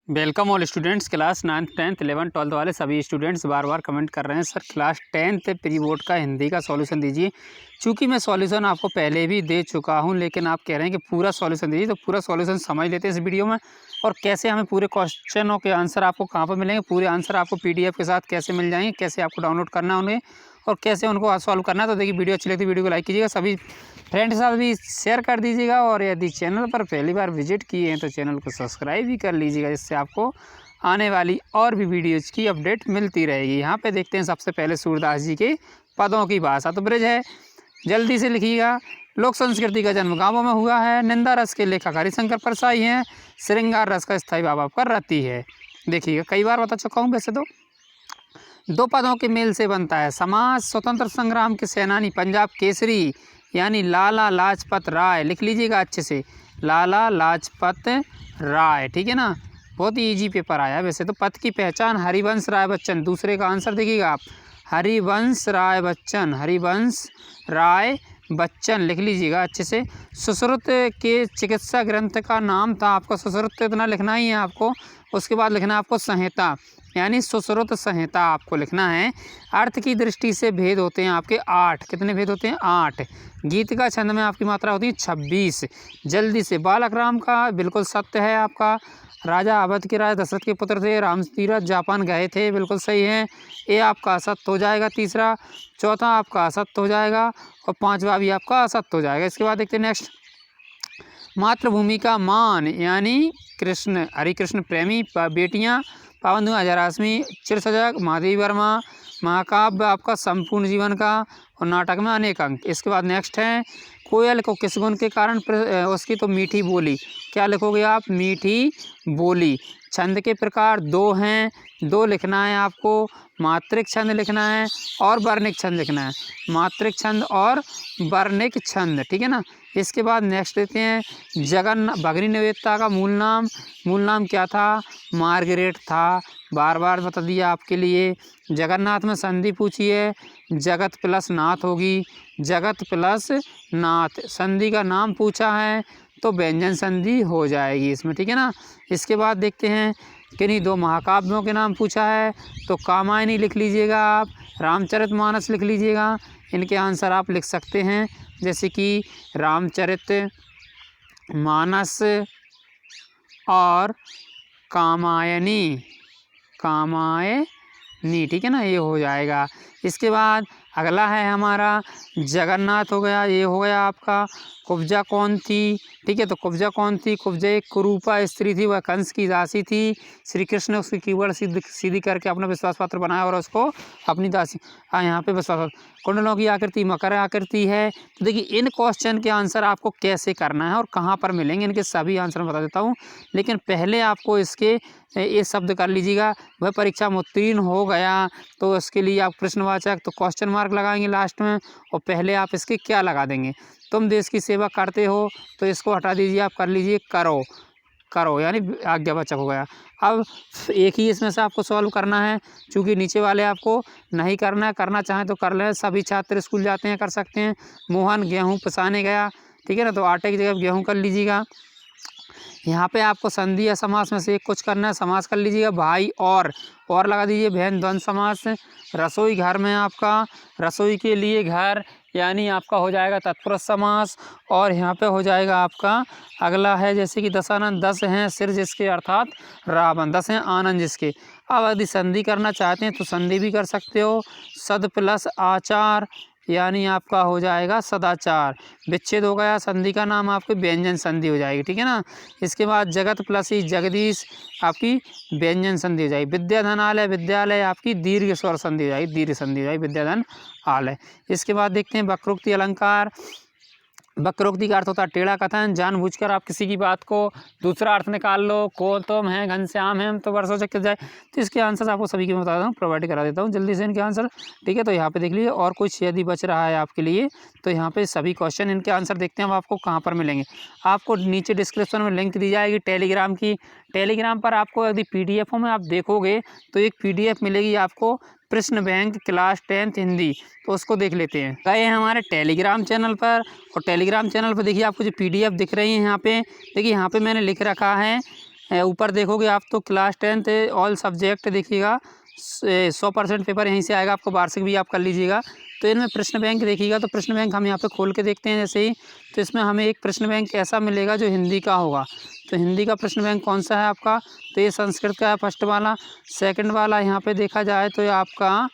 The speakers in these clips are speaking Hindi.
Welcome all students. Class 9th 10th 11th 12th वाले सभी स्टूडेंट्स बार बार कमेंट कर रहे हैं sir class 10th pre board का हिंदी का सॉल्यूशन दीजिए। चूँकि मैं सॉल्यूशन आपको पहले भी दे चुका हूं, लेकिन आप कह रहे हैं कि पूरा सॉल्यूशन दीजिए, तो पूरा सॉल्यूशन समझ लेते हैं इस वीडियो में। और कैसे हमें पूरे क्वेश्चनों के आंसर आपको कहाँ पर मिलेंगे, पूरे आंसर आपको PDF के साथ कैसे मिल जाएंगे, कैसे आपको डाउनलोड करना है उन्हें और कैसे उनको सॉल्व करना है। तो देखिए वीडियो अच्छी लगती है वीडियो को लाइक कीजिएगा, सभी फ्रेंड के साथ भी शेयर कर दीजिएगा और यदि चैनल पर पहली बार विजिट किए हैं तो चैनल को सब्सक्राइब भी कर लीजिएगा, जिससे आपको आने वाली और भी वीडियोज़ की अपडेट मिलती रहेगी। यहाँ पे देखते हैं सबसे पहले सूरदास जी के पदों की भाषा। तो ब्रिज है, जल्दी से लिखिएगा। लोक संस्कृति का जन्म गाँवों में हुआ है। निंदा रस के लेखक हरिशंकर परसाई हैं। श्रृंगार रस का स्थायी भाव आपका रति है। देखिएगा, कई बार बता चुका हूँ वैसे तो। दो पदों के मेल से बनता है समाज। स्वतंत्र संग्राम के सेनानी पंजाब केसरी यानी लाला लाजपत राय, लिख लीजिएगा अच्छे से, लाला लाजपत राय, ठीक है ना। बहुत ही इजी पेपर आया वैसे तो। पद की पहचान हरिवंश राय बच्चन, दूसरे का आंसर देखिएगा आप, हरिवंश राय बच्चन, हरिवंश राय बच्चन लिख लीजिएगा अच्छे से। सुश्रुत के चिकित्सा ग्रंथ का नाम था आपका, सुश्रुत इतना लिखना ही है आपको। उसके बाद लिखना है आपको संहिता, यानी सुश्रुत संहिता आपको लिखना है। अर्थ की दृष्टि से भेद होते हैं आपके 8। कितने भेद होते हैं? 8। गीत का छंद में आपकी मात्रा होती है 26। जल्दी से, बालक राम का बिल्कुल सत्य है आपका। राजा अवध के राजा दशरथ के पुत्र थे, राम तीरथ जापान गए थे, बिल्कुल सही है। ये आपका असत्य हो जाएगा तीसरा। चौथा आपका असत्य हो जाएगा और पांचवा भी आपका असत्य हो जाएगा। इसके बाद देखते हैं नेक्स्ट, मातृभूमि का मान यानी कृष्ण, हरिकृष्ण प्रेमी, बेटियां, पावन हजार आसमी, चिरसजग, महादेवी वर्मा, महाकाव्य आपका संपूर्ण जीवन का और नाटक में अनेक अंक। इसके बाद नेक्स्ट है, कोयल को किस गुण के कारण उसकी तो मीठी बोली, क्या लिखोगे आप? मीठी बोली। छंद के प्रकार 2 हैं, 2 लिखना है आपको। मात्रिक छंद लिखना है और वर्णिक छंद लिखना है, मात्रिक छंद और वर्णिक छंद, ठीक है ना। इसके बाद नेक्स्ट देते हैं, भगिनी निवेदिता का मूल नाम क्या था? मार्गरेट था, बार बार बता दिया आपके लिए। जगन्नाथ में संधि पूछी है, जगत प्लस नाथ होगी, जगत प्लस नाथ। संधि का नाम पूछा है तो व्यंजन संधि हो जाएगी इसमें, ठीक है ना। इसके बाद देखते हैं, किन्हीं 2 महाकाव्यों के नाम पूछा है तो कामायनी लिख लीजिएगा आप, रामचरितमानस लिख लीजिएगा। इनके आंसर आप लिख सकते हैं, जैसे कि रामचरित मानस और कामायनी, ठीक है ना, ये हो जाएगा। इसके बाद अगला है हमारा जगन्नाथ हो गया, ये हो गया आपका। कुब्जा कौन थी? ठीक है, तो कुब्जा कौन थी? कुब्जा एक कुरूपा स्त्री थी, वह कंस की दासी थी। श्री कृष्ण ने उसकी कीवर्ड सीधी करके अपना विश्वास पात्र बनाया और उसको अपनी दासी, यहाँ पे विश्वास। कुंडलों की आकृति मकर आकृति है। तो देखिए इन क्वेश्चन के आंसर आपको कैसे करना है और कहाँ पर मिलेंगे, इनके सभी आंसर मैं बता देता हूँ। लेकिन पहले आपको इसके ये शब्द कर लीजिएगा। वह परीक्षा में उत्तीर्ण हो गया तो इसके लिए आप प्रश्नवाचक तो क्वेश्चन मार्क लगाएंगे लास्ट में, और पहले आप इसके क्या लगा देंगे? तुम देश की सेवा करते हो, तो इसको हटा दीजिए, आप कर लीजिए करो यानी आज्ञावाचक हो गया। अब एक ही इसमें से आपको सॉल्व करना है, क्योंकि नीचे वाले आपको नहीं करना है, करना चाहें तो कर लें, सभी छात्र स्कूल जाते हैं कर सकते हैं। मोहन गेहूँ पिसाने गया, ठीक है ना, तो आटे की जगह गेहूँ कर लीजिएगा। यहाँ पे आपको संधि या समास में से एक कुछ करना है, समास कर लीजिएगा। भाई और लगा दीजिए, बहन द्वंद्व समास। रसोई घर में आपका, रसोई के लिए घर यानी आपका हो जाएगा तत्पुरुष समास। और यहाँ पे हो जाएगा आपका अगला है, जैसे कि दशानन, 10 हैं सिर जिसके अर्थात रावण, 10 हैं आनंद जिसके। अब यदि संधि करना चाहते हैं तो संधि भी कर सकते हो। सद प्लस आचार यानी आपका हो जाएगा सदाचार। विच्छेद हो गया, संधि का नाम आपकी व्यंजन संधि हो जाएगी, ठीक है ना। इसके बाद जगत प्लस ही जगदीश आपकी व्यंजन संधि हो जाएगी। विद्याधन आलय, विद्यालय आपकी दीर्घ स्वर संधि हो जाएगी, दीर्घ संधि हो जाएगी, विद्याधन आलय। इसके बाद देखते हैं वक्रोक्ति अलंकार। वक्रोक्ति का अर्थ होता है टेढ़ा कथन, जानबूझकर आप किसी की बात को दूसरा अर्थ निकाल लो। को तुम हैं, घनश्याम हैं, तो वर्षों चक्कर जाए। तो इसके आंसर आपको सभी के मैं बता देता हूँ, प्रोवाइड करा देता हूँ जल्दी से इनके आंसर, ठीक है। तो यहाँ पे देख लीजिए, और कुछ यदि बच रहा है आपके लिए तो यहाँ पे सभी क्वेश्चन इनके आंसर देखते हैं। अब आपको कहाँ पर मिलेंगे, आपको नीचे डिस्क्रिप्शन में लिंक दी जाएगी टेलीग्राम की। टेलीग्राम पर आपको यदि PDF में आप देखोगे तो एक PDF मिलेगी आपको, प्रश्न बैंक क्लास 10th हिंदी, तो उसको देख लेते हैं। गए हैं हमारे टेलीग्राम चैनल पर, और टेलीग्राम चैनल पर देखिए आपको जो PDF दिख रही है यहाँ पे, देखिए यहाँ पे मैंने लिख रखा है ऊपर देखोगे आप तो क्लास 10th ऑल सब्जेक्ट देखिएगा 100% पेपर यहीं से आएगा, आपको वार्षिक भी आप कर लीजिएगा। तो इनमें प्रश्न बैंक देखिएगा, तो प्रश्न बैंक हम यहाँ पे खोल के देखते हैं जैसे ही, तो इसमें हमें एक प्रश्न बैंक ऐसा मिलेगा जो हिंदी का होगा। तो हिंदी का प्रश्न बैंक कौन सा है आपका, तो ये संस्कृत का है फर्स्ट वाला। सेकंड वाला यहाँ पे देखा जाए तो ये आपका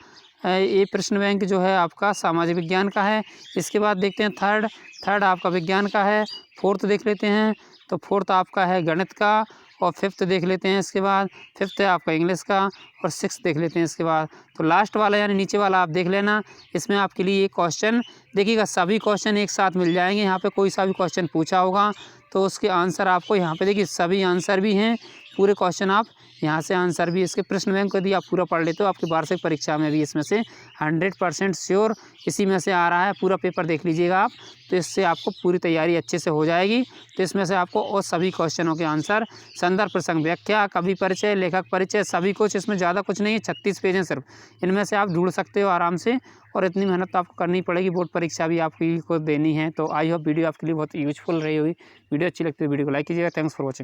ये प्रश्न बैंक जो है आपका सामाजिक विज्ञान का है। इसके बाद देखते हैं थर्ड आपका विज्ञान का है। फोर्थ देख लेते हैं, तो फोर्थ आपका है गणित का। और फिफ्थ देख लेते हैं, इसके बाद फिफ्थ है आपका इंग्लिश का। और सिक्स देख लेते हैं इसके बाद। तो लास्ट वाला यानी नीचे वाला आप देख लेना, इसमें आपके लिए एक क्वेश्चन देखिएगा, सभी क्वेश्चन एक साथ मिल जाएंगे। यहाँ पे कोई सा भी क्वेश्चन पूछा होगा तो उसके आंसर आपको यहाँ पे देखिए सभी आंसर भी हैं, पूरे क्वेश्चन आप यहाँ से आंसर भी इसके प्रश्न बैंक यदि आप पूरा पढ़ लेते हो आपकी वार्षिक परीक्षा में भी इसमें से 100% श्योर इसी में से आ रहा है। पूरा पेपर देख लीजिएगा आप, तो इससे आपको पूरी तैयारी अच्छे से हो जाएगी। तो इसमें से आपको और सभी क्वेश्चनों के आंसर, संदर्भ, प्रसंग, व्याख्या, कवि परिचय, लेखक परिचय, सभी कुछ इसमें ज़्यादा कुछ नहीं है, 36 पेज हैं सिर्फ। इनमें से आप ढूंढ सकते हो आराम से, और इतनी मेहनत तो आपको करनी पड़ेगी, बोर्ड परीक्षा भी आपकी को देनी है। तो आई होप वीडियो आपके लिए बहुत यूजफुल रही होगी। वीडियो अच्छी लगती है वीडियो को लाइक कीजिएगा। Thanks for watching.